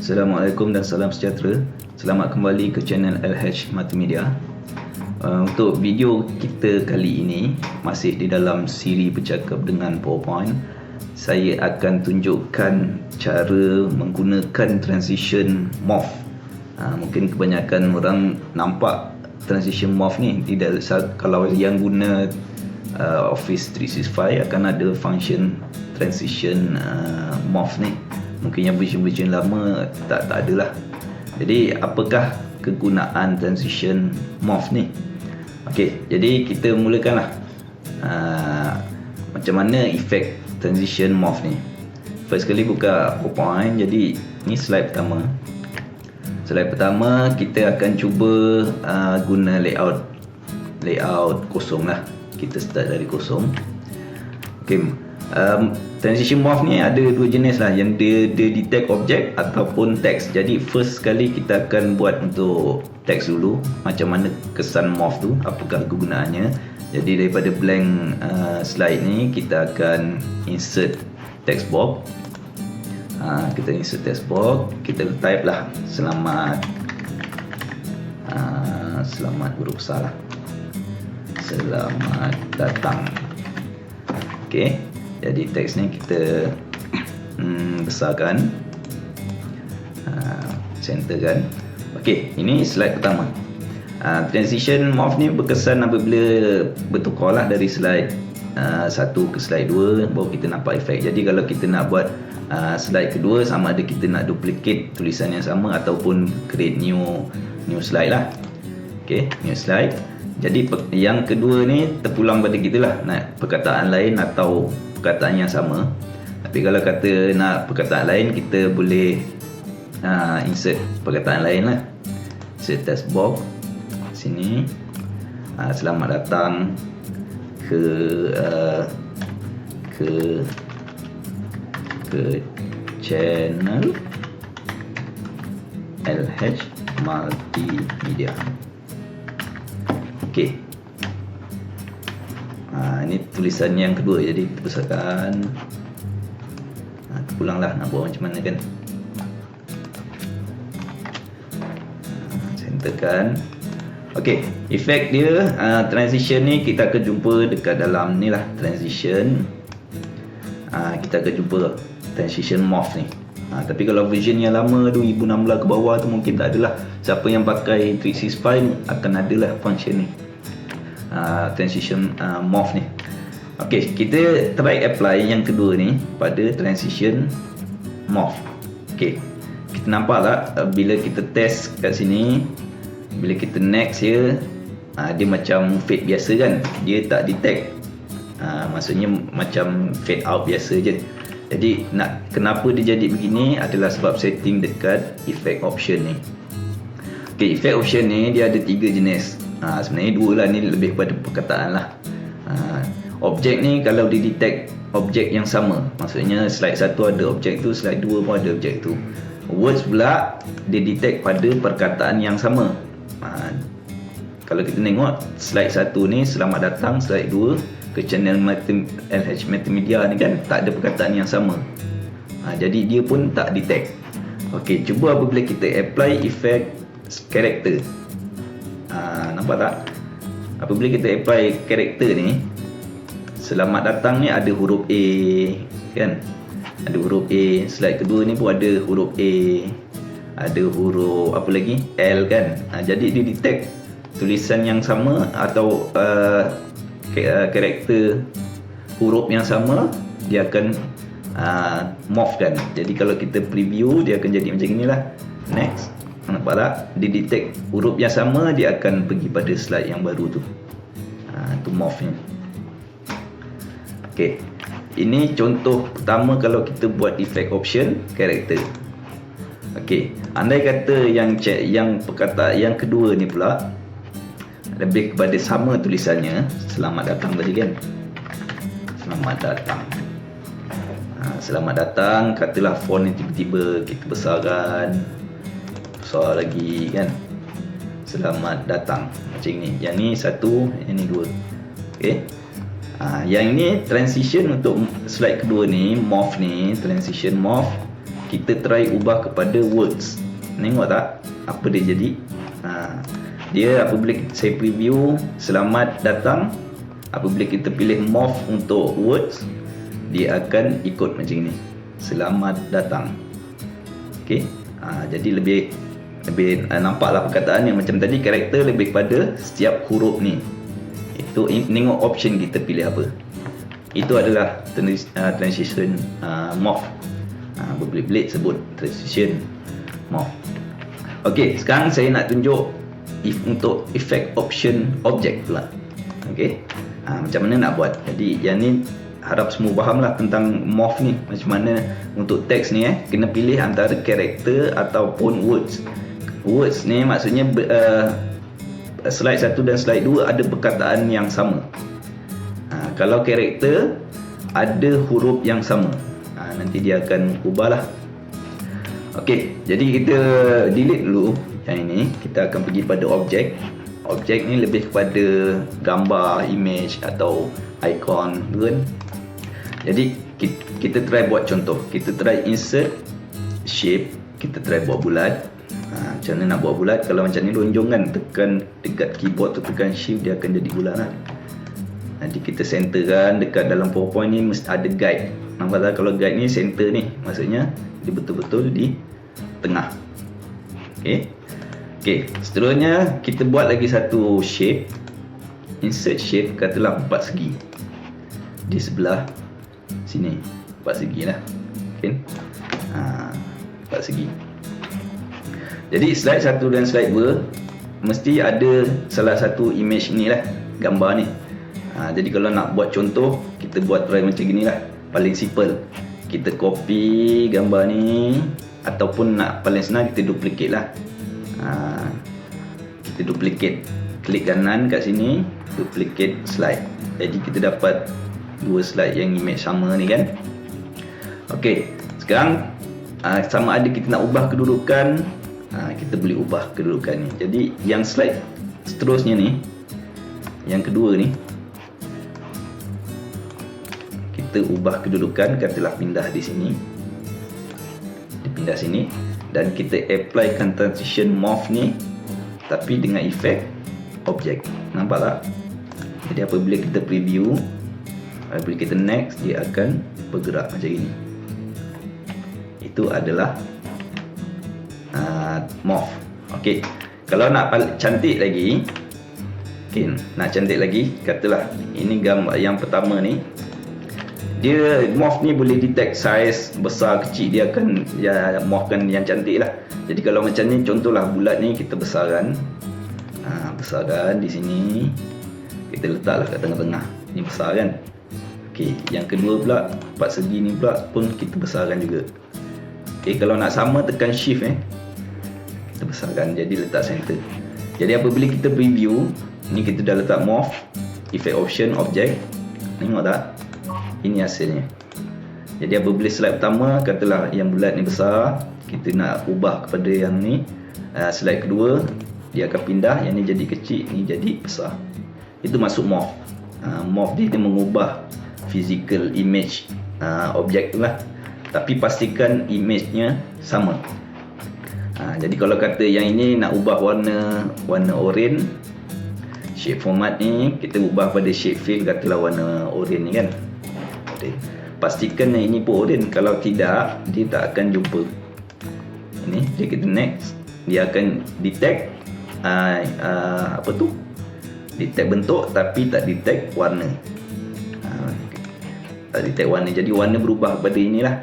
Assalamualaikum dan salam sejahtera. Selamat kembali ke channel LH Multimedia. Untuk video kita kali ini masih di dalam siri bercakap dengan PowerPoint. Saya akan tunjukkan cara menggunakan transition morph. Mungkin kebanyakan orang nampak transition morph ni tidak. Kalau yang guna Office 365 akan ada function transition morph ni. Mungkin yang version-version lama tak ada lah. Jadi apakah kegunaan transition morph ni? Okey, jadi kita mulakanlah. Macam mana efek transition morph ni? First kali buka PowerPoint. Jadi ni slide pertama. Slide pertama kita akan cuba guna layout kosong lah. Kita start dari kosong. Okey. Transition morph ni ada dua jenis lah, yang dia detect objek ataupun teks. Jadi first sekali kita akan buat untuk teks dulu, macam mana kesan morph tu, apakah kegunaannya. Jadi daripada blank slide ni kita akan insert text box. Kita insert text box, kita type lah selamat huruf besar lah, selamat datang. Okey, jadi teks ni kita besarkan, centerkan. Okey, ini slide pertama. Transition morph ni berkesan apabila bertukar lah dari slide 1 ke slide 2, baru kita nampak efek. Jadi kalau kita nak buat slide kedua, sama ada kita nak duplicate tulisan yang sama ataupun create new slide lah. Okey, new slide. Jadi yang kedua ni terpulang pada kita lah, nak perkataan lain atau perkataan yang sama. Tapi kalau kata nak perkataan lain, kita boleh insert perkataan lain lah. Insert text box sini. Selamat datang ke channel LH Multimedia. Okey. Ini tulisan yang kedua, jadi kita besarkan. Terpulanglah nak buat macam mana kan. Centerkan. Okey, efek dia transition ni kita akan jumpa dekat dalam ni lah, transition. Kita akan jumpa transition morph ni. Tapi kalau version yang lama 2016 ke bawah tu mungkin tak adalah. Siapa yang pakai 365 akan adalah function ni, transition morph ni. Okey, kita try apply yang kedua ni pada transition morph. Okey, kita nampak tak bila kita test kat sini, bila kita next dia macam fade biasa kan, dia tak detect. Maksudnya macam fade out biasa je. Jadi kenapa dia jadi begini adalah sebab setting dekat effect option ni. Okey, effect option ni dia ada 3 jenis. Sebenarnya 2 lah, ni lebih kepada perkataan lah. Objek ni kalau dia detect objek yang sama, maksudnya slide 1 ada objek tu, slide 2 pun ada objek tu. Words pula dia detect pada perkataan yang sama. Kalau kita tengok slide 1 ni selamat datang, slide 2 ke channel LH Multimedia ni kan tak ada perkataan yang sama. Jadi dia pun tak detect. Okey, cuba apabila kita apply effect character. Nampak tak? Apabila kita apply character ni, selamat datang ni ada huruf A kan? Ada huruf A. Slide kedua ni pun ada huruf A. Ada huruf apa lagi? L kan? Jadi dia detect tulisan yang sama atau karakter huruf yang sama, dia akan morph kan. Jadi kalau kita preview, dia akan jadi macam inilah. Next, nampak tak? Dia detect huruf yang sama, dia akan pergi pada slide yang baru tu. Itu morphnya. Okey, ini contoh pertama kalau kita buat effect option karakter. Okey, andai kata yang perkataan yang kedua ni pula lebih kepada sama tulisannya, selamat datang tadi kan, selamat datang. Selamat datang, katalah font ni tiba-tiba kita besarkan, besar lagi kan, selamat datang macam ni. Yang ni 1, yang ni 2. Okey, yang ini transition untuk slide kedua ni, morph ni, transition morph. kita try ubah kepada words. Tengok tak apa dia jadi. Dia apabila saya preview selamat datang, apabila kita pilih morph untuk words, dia akan ikut macam ni, selamat datang. Okey, jadi lebih nampaklah perkataan yang macam tadi, karakter lebih pada setiap huruf ni. Itu tengok option kita pilih apa. Itu adalah transition morph. Berbelit-belit sebut transition morph. Okey, sekarang saya nak tunjuk untuk effect option object pula. Okey, macam mana nak buat. Jadi yang ni harap semua fahamlah tentang morph ni. Macam mana untuk teks ni kena pilih antara karakter ataupun words. Words ni maksudnya slide 1 dan slide 2 ada perkataan yang sama. Kalau karakter ada huruf yang sama, nanti dia akan ubahlah. Okey, jadi kita delete dulu yang ini. Kita akan pergi pada objek. Objek ni lebih kepada gambar, image atau icon kan. Jadi kita try buat contoh. Kita try insert shape. Kita try buat bulat. Macam mana nak buat bulat? Kalau macam ni lonjong kan, tekan dekat keyboard tu, tekan shift, dia akan jadi bulat lah. Nanti kita centerkan dekat dalam PowerPoint ni mesti ada guide. Nampak tak? Kalau guide ni center ni, maksudnya dia betul-betul di tengah. Okey, seterusnya kita buat lagi satu shape. Insert shape, katalah 4 segi di sebelah sini, 4 segi lah. Okay. 4 segi. Jadi slide 1 dan slide 2 mesti ada salah satu image ni lah, gambar ni. Jadi kalau nak buat contoh, kita buat try macam gini lah. Paling simple, kita copy gambar ni, ataupun nak paling senang kita duplicate lah. Kita duplicate, klik kanan kat sini, duplicate slide. Jadi kita dapat 2 slide yang image sama ni kan. Okey, sekarang sama ada kita nak ubah kedudukan, kita boleh ubah kedudukan ni. Jadi yang slide seterusnya ni, yang kedua ni, kita ubah kedudukan, katalah pindah di sini, dipindah sini, dan kita applykan transition morph ni, tapi dengan efek objek. Nampak tak? Jadi apabila kita preview, apabila kita next, dia akan bergerak macam ini. Itu adalah morph. Okey, kalau nak cantik lagi, nak cantik lagi, katalah ini gambar yang pertama ni, dia morph ni boleh detect size besar kecil, dia akan morphkan yang cantik lah. Jadi kalau macam ni, contohlah bulat ni kita besarkan, besarkan di sini, kita letaklah kat tengah-tengah, ni besar kan. Okey, yang kedua pula 4 segi ni pula pun kita besarkan juga. Okey, kalau nak sama tekan shift kita besarkan, jadi letak center. Jadi apabila kita preview ni, kita dah letak morph, effect option object. Tengok tak? Ini hasilnya. Jadi apabila slide pertama, katalah yang bulat ni besar, kita nak ubah kepada yang ni, slide kedua dia akan pindah, yang ni jadi kecil, ni jadi besar. Itu masuk morph. Morph dia mengubah physical image objek tu lah, tapi pastikan image-nya sama. Jadi kalau kata yang ini nak ubah warna orange, shape format ni kita ubah pada shape fill, katalah warna orange ni kan. Pastikan yang ini pun orange. Kalau tidak, dia tak akan jumpa. Ini dia, kita next, dia akan detect detect bentuk tapi tak detect warna. Tak detect warna, jadi warna berubah pada inilah.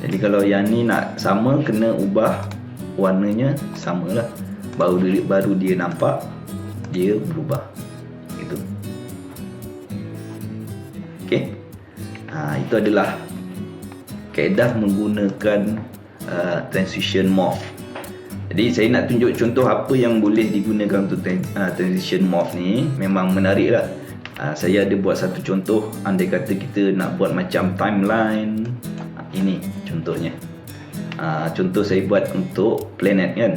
Jadi kalau yang ni nak sama, kena ubah warnanya samalah, baru dia nampak dia berubah gitu. Okey. Itu adalah kaedah menggunakan transition morph. Jadi saya nak tunjuk contoh apa yang boleh digunakan untuk transition morph ni. Memang menarik lah. Saya ada buat satu contoh. Andai kata kita nak buat macam timeline, ini contohnya. Contoh saya buat untuk planet kan.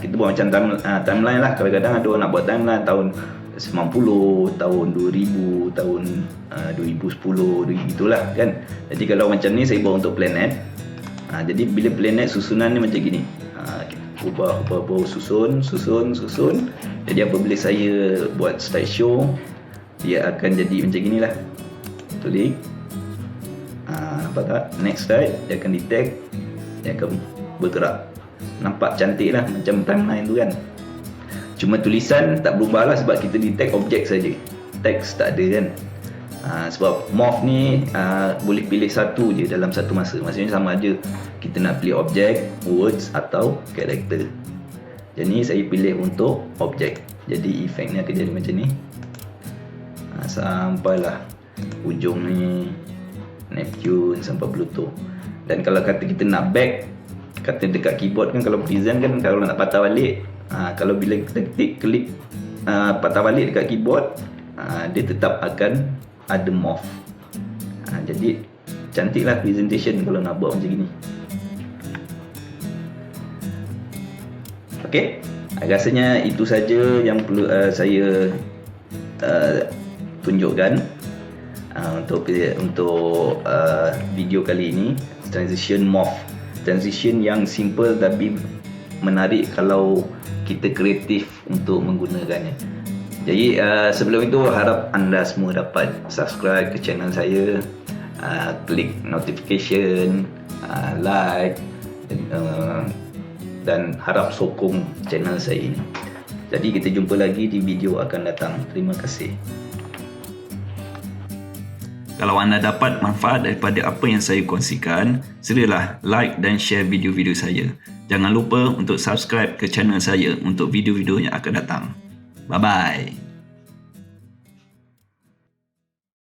Kita buat macam timeline lah. Kadang-kadang ada orang nak buat timeline tahun 90, tahun 2000, tahun 2010, gitulah kan. Jadi kalau macam ni saya buat untuk planet, Jadi bila planet susunan ni macam gini. Ubah susun. Jadi apabila saya buat slideshow, dia akan jadi macam ginilah. Klik. Nampak tak? Next slide, dia akan detect, dia akan bergerak. Nampak cantik lah macam timeline tu kan. Cuma tulisan tak berubah lah sebab kita detect objek saja. Teks tak ada kan. Sebab morph ni boleh pilih satu je dalam satu masa. Maksudnya sama ada kita nak pilih objek, words atau karakter. Jadi saya pilih untuk objek. Jadi efek ni akan jadi macam ni. Sampailah ujung ni Neptune sampai Pluto. Dan kalau kata kita nak back, kata dekat keyboard kan, kalau present kan, kalau nak patah balik, kalau bila kita klik patah balik dekat keyboard, dia tetap akan ada morph. Jadi cantiklah presentation kalau nak buat macam gini. Okey, rasanya itu saja yang perlu saya tunjukkan untuk video kali ini. Transition morph, transition yang simple tapi menarik kalau kita kreatif untuk menggunakannya. Jadi sebelum itu harap anda semua dapat subscribe ke channel saya, klik notification, like, dan harap sokong channel saya ini. Jadi kita jumpa lagi di video akan datang. Terima kasih. Kalau anda dapat manfaat daripada apa yang saya kongsikan, silalah like dan share video-video saya. Jangan lupa untuk subscribe ke channel saya untuk video-video yang akan datang. Bye-bye.